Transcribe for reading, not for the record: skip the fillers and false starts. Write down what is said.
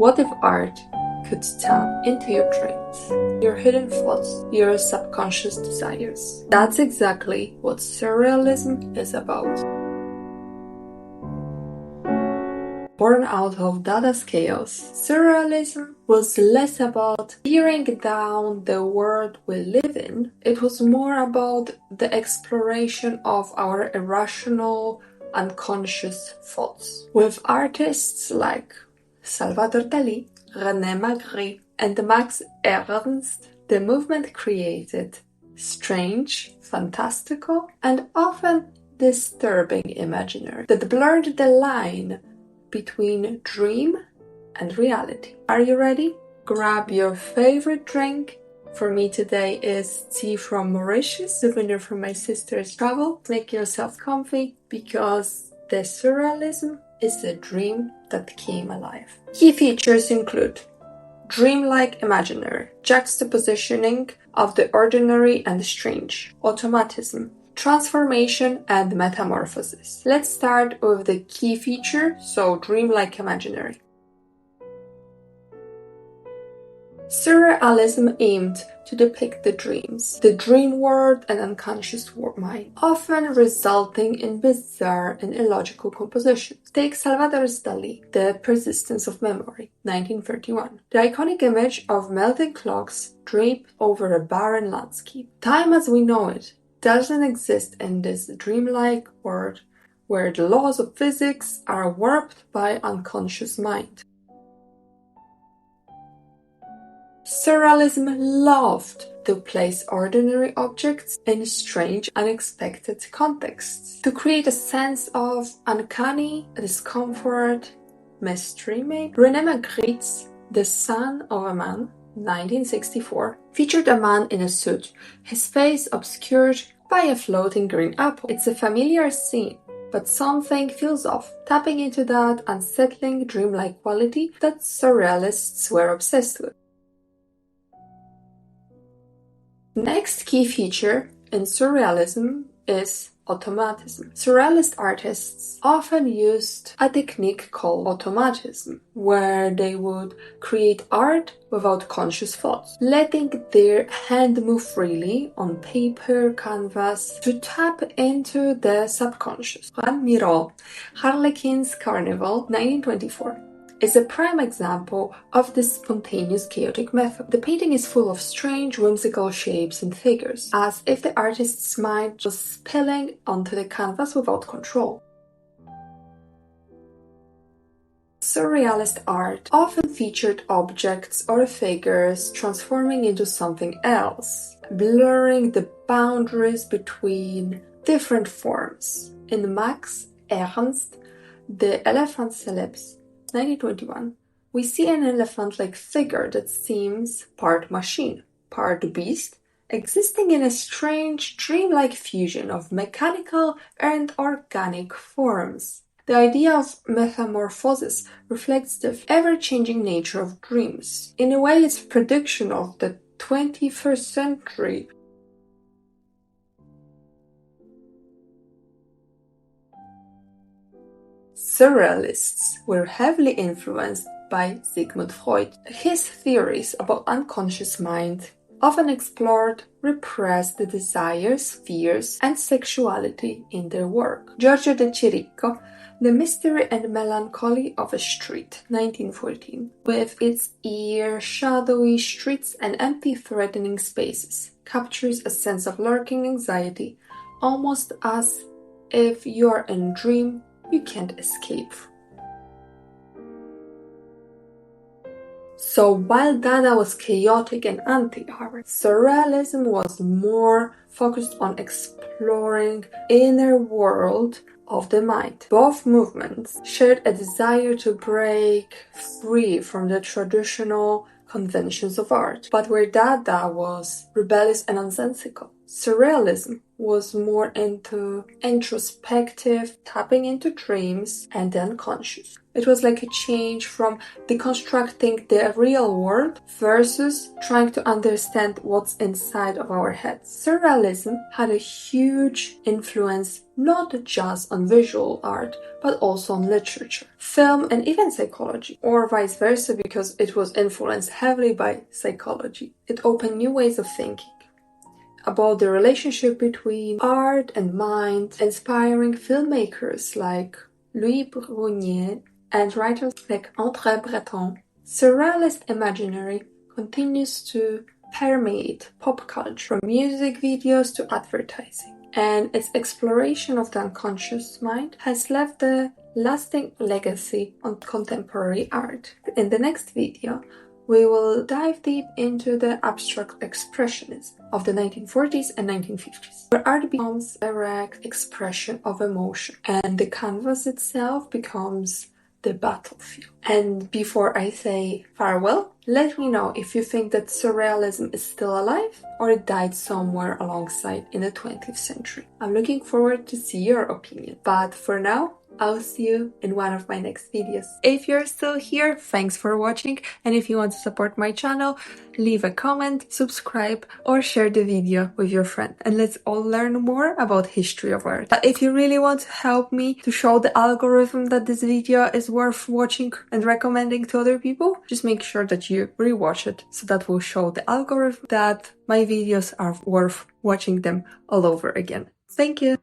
What if art could tap into your dreams, your hidden thoughts, your subconscious desires? That's exactly what Surrealism is about. Born out of Dada's chaos, Surrealism was less about tearing down the world we live in. It was more about the exploration of our irrational, unconscious thoughts. With artists like Salvador Dalí, René Magritte, and Max Ernst, the movement created strange, fantastical, and often disturbing imaginary that blurred the line between dream and reality. Are you ready? Grab your favorite drink. For me today is tea from Mauritius, souvenir from my sister's travel. Make yourself comfy because the surrealism is a dream that came alive. Key features include dreamlike imaginary, juxtapositioning of the ordinary and strange, automatism, transformation and metamorphosis. Let's start with the key feature, so dreamlike imaginary. Surrealism aimed to depict the dreams, the dream world and unconscious mind, often resulting in bizarre and illogical compositions. Take Salvador Dalí, The Persistence of Memory, 1931. The iconic image of melting clocks draped over a barren landscape. Time as we know it doesn't exist in this dreamlike world where the laws of physics are warped by unconscious mind. Surrealism loved to place ordinary objects in strange, unexpected contexts, to create a sense of uncanny discomfort, mystery maybe. René Magritte's The Son of a Man, 1964, featured a man in a suit, his face obscured by a floating green apple. It's a familiar scene, but something feels off, tapping into that unsettling dreamlike quality that surrealists were obsessed with. Next key feature in surrealism is automatism. Surrealist artists often used a technique called automatism, where they would create art without conscious thoughts, letting their hand move freely on paper, canvas, to tap into the subconscious. Juan Miró, Harlequin's Carnival, 1924. Is a prime example of this spontaneous chaotic method. The painting is full of strange, whimsical shapes and figures, as if the artist's mind was spilling onto the canvas without control. Surrealist art often featured objects or figures transforming into something else, blurring the boundaries between different forms. In Max Ernst, The Elephant Celebs, 1921, we see an elephant-like figure that seems part machine, part beast, existing in a strange, dreamlike fusion of mechanical and organic forms. The idea of metamorphosis reflects the ever-changing nature of dreams. In a way, it's a prediction of the 21st century. Surrealists were heavily influenced by Sigmund Freud. His theories about unconscious mind often explored repressed desires, fears, and sexuality in their work. Giorgio de Chirico, The Mystery and Melancholy of a Street, 1914, with its eerie, shadowy streets and empty, threatening spaces, captures a sense of lurking anxiety, almost as if you're in a dream you can't escape. So while Dada was chaotic and anti-art, Surrealism was more focused on exploring inner world of the mind. Both movements shared a desire to break free from the traditional conventions of art, but where Dada was rebellious and nonsensical, Surrealism was more into introspective, tapping into dreams and the unconscious. It was like a change from deconstructing the real world versus trying to understand what's inside of our heads. Surrealism had a huge influence not just on visual art, but also on literature, film, and even psychology, or vice versa, because it was influenced heavily by psychology. It opened new ways of thinking about the relationship between art and mind, inspiring filmmakers like Louis Brunier and writers like André Breton. Surrealist imaginary continues to permeate pop culture, from music videos to advertising, and its exploration of the unconscious mind has left a lasting legacy on contemporary art. In the next video, we will dive deep into the abstract expressionism of the 1940s and 1950s, where art becomes a direct expression of emotion, and the canvas itself becomes the battlefield. And before I say farewell, let me know if you think that Surrealism is still alive or it died somewhere alongside in the 20th century. I'm looking forward to see your opinion. But for now, I'll see you in one of my next videos. If you're still here, thanks for watching, and if you want to support my channel, leave a comment, subscribe, or share the video with your friend, and let's all learn more about history of art. But if you really want to help me to show the algorithm that this video is worth watching and recommending to other people, just make sure that you rewatch it, so that will show the algorithm that my videos are worth watching them all over again. Thank you!